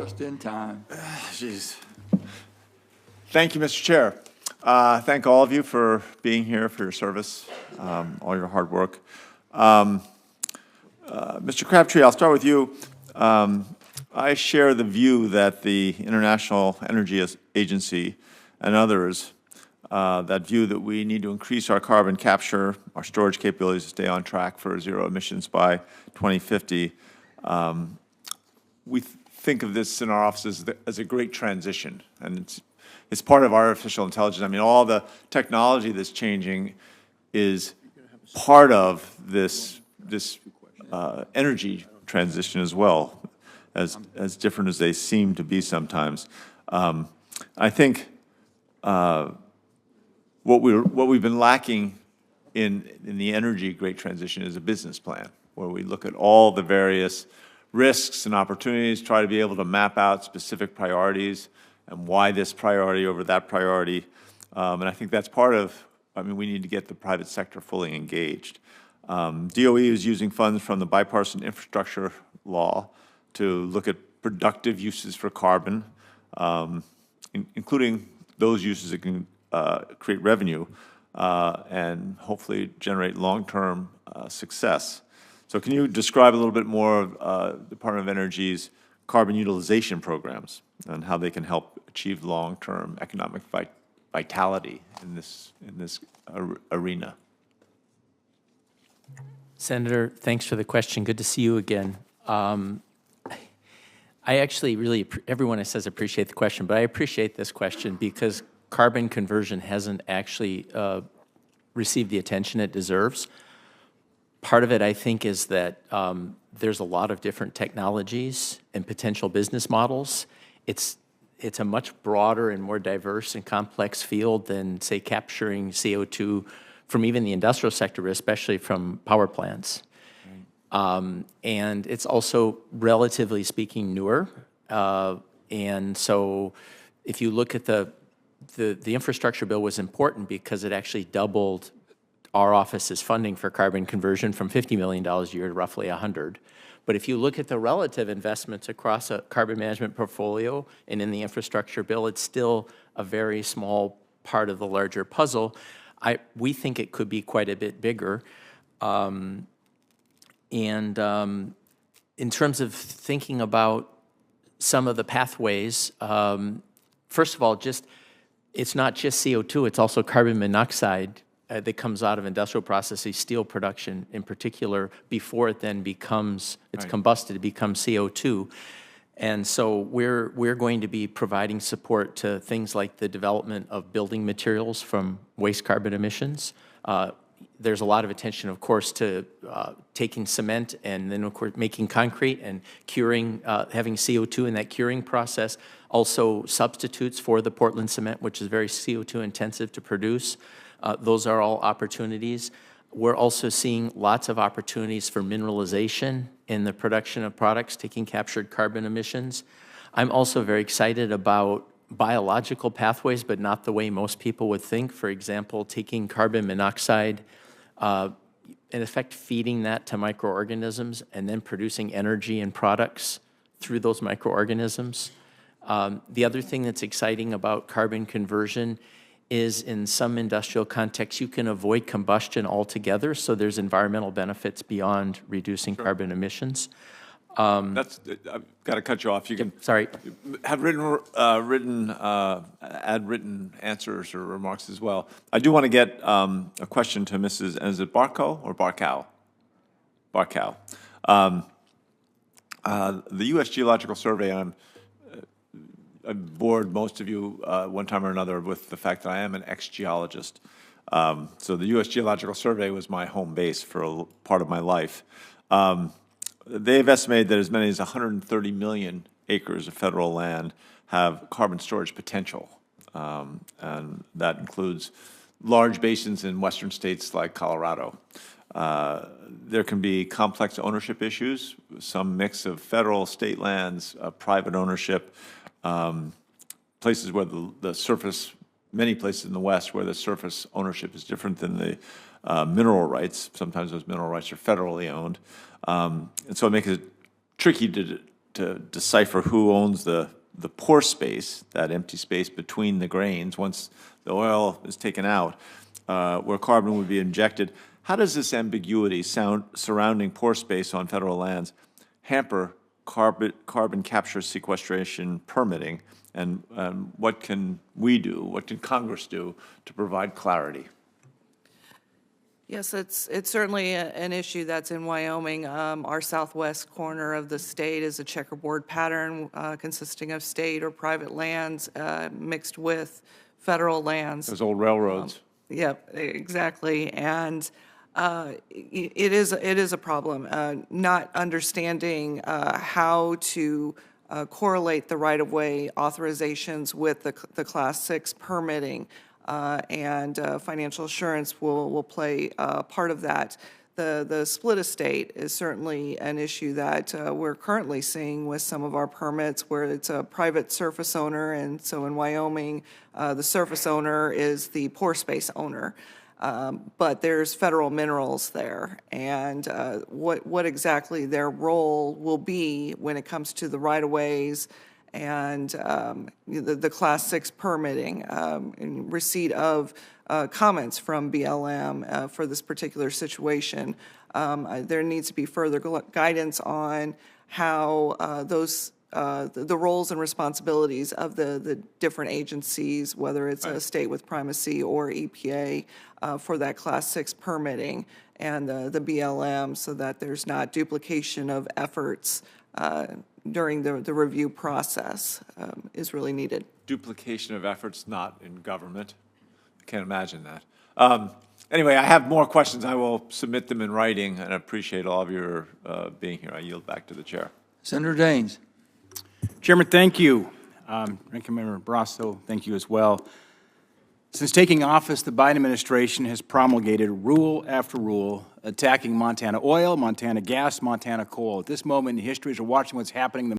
Just in time. Jeez. Thank you, Mr. Chair. Thank all of you for being here, for your service, all your hard work. Mr. Crabtree, I'll start with you. I share the view that the International Energy Agency and others, that view that we need to increase our carbon capture, our storage capabilities to stay on track for zero emissions by 2050. We think of this in our offices as a great transition, and it's part of artificial intelligence. I mean, all the technology that's changing is part of this energy transition as well, as different as they seem to be sometimes. I think what we've been lacking in the energy great transition is a business plan, where we look at all the various risks and opportunities, try to be able to map out specific priorities and why this priority over that priority. And I think that's part of, we need to get the private sector fully engaged. DOE is using funds from the bipartisan infrastructure law to look at productive uses for carbon, including those uses that can create revenue and hopefully generate long-term success. So can you describe a little bit more of Department of Energy's carbon utilization programs and how they can help achieve long-term economic vitality in this arena? Senator, thanks for the question. Good to see you again. I actually really, everyone says appreciate the question, but I appreciate this question because carbon conversion hasn't actually received the attention it deserves. Part of it, I think, is that there's a lot of different technologies and potential business models. It's a much broader and more diverse and complex field than, say, capturing CO2 from even the industrial sector, especially from power plants. Right. And it's also, relatively speaking, newer. And so if you look at the infrastructure bill was important because it actually doubled our office's funding for carbon conversion from $50 million a year to roughly $100. But if you look at the relative investments across a carbon management portfolio and in the infrastructure bill, it's still a very small part of the larger puzzle. We think it could be quite a bit bigger. In terms of thinking about some of the pathways, first of all, it's not just CO2, it's also carbon monoxide that comes out of industrial processes, steel production in particular, before it then becomes, it's right. Combusted, it becomes CO2. And so we're going to be providing support to things like the development of building materials from waste carbon emissions. There's a lot of attention, of course, to taking cement and then, of course, making concrete and curing, having CO2 in that curing process. Also substitutes for the Portland cement, which is very CO2 intensive to produce. Those are all opportunities. We're also seeing lots of opportunities for mineralization in the production of products taking captured carbon emissions. I'm also very excited about biological pathways, but not the way most people would think. For example, taking carbon monoxide, in effect feeding that to microorganisms and then producing energy and products through those microorganisms. The other thing that's exciting about carbon conversion is in some industrial contexts, you can avoid combustion altogether, so there's environmental benefits beyond reducing sure. Carbon emissions. I've got to cut you off. You can sorry. Have add written answers or remarks as well. I do want to get a question to Mrs. Is it Barco or Barcow? Barcow. The U.S. Geological Survey, and I bored most of you one time or another with the fact that I am an ex-geologist. So the U.S. Geological Survey was my home base for a part of my life. They've estimated that as many as 130 million acres of federal land have carbon storage potential. And that includes large basins in western states like Colorado. There can be complex ownership issues, some mix of federal, state lands, private ownership, places where the surface, many places in the West where the surface ownership is different than the mineral rights. Sometimes those mineral rights are federally owned. And so it makes it tricky to to decipher who owns the pore space, that empty space between the grains, once the oil is taken out, where carbon would be injected. How does this ambiguity surrounding pore space on federal lands hamper carbon capture sequestration permitting, and what can we do, what can Congress do to provide clarity? Yes, it's certainly an issue that's in Wyoming. Our southwest corner of the state is a checkerboard pattern consisting of state or private lands mixed with federal lands. Those old railroads. Yep, exactly. And it is a problem, not understanding how to correlate the right-of-way authorizations with the Class 6 permitting. And financial assurance will play part of that. The split estate is certainly an issue that we're currently seeing with some of our permits where it's a private surface owner, and so in Wyoming, the surface owner is the pore space owner. But there's federal minerals there, and what exactly their role will be when it comes to the right-of-ways and the Class 6 permitting, in receipt of comments from BLM for this particular situation. There needs to be further guidance on how the roles and responsibilities of the different agencies, whether it's a state with primacy or EPA, for that Class 6 permitting, and the BLM, so that there's not duplication of efforts during the review process is really needed. Duplication of efforts not in government. I can't imagine that. Anyway, I have more questions. I will submit them in writing, and I appreciate all of your being here. I yield back to the chair. Senator Daines. Chairman, thank you. Ranking Member Brasso, thank you as well. Since taking office, the Biden administration has promulgated rule after rule attacking Montana oil, Montana gas, Montana coal. At this moment in history, as we're watching what's happening, the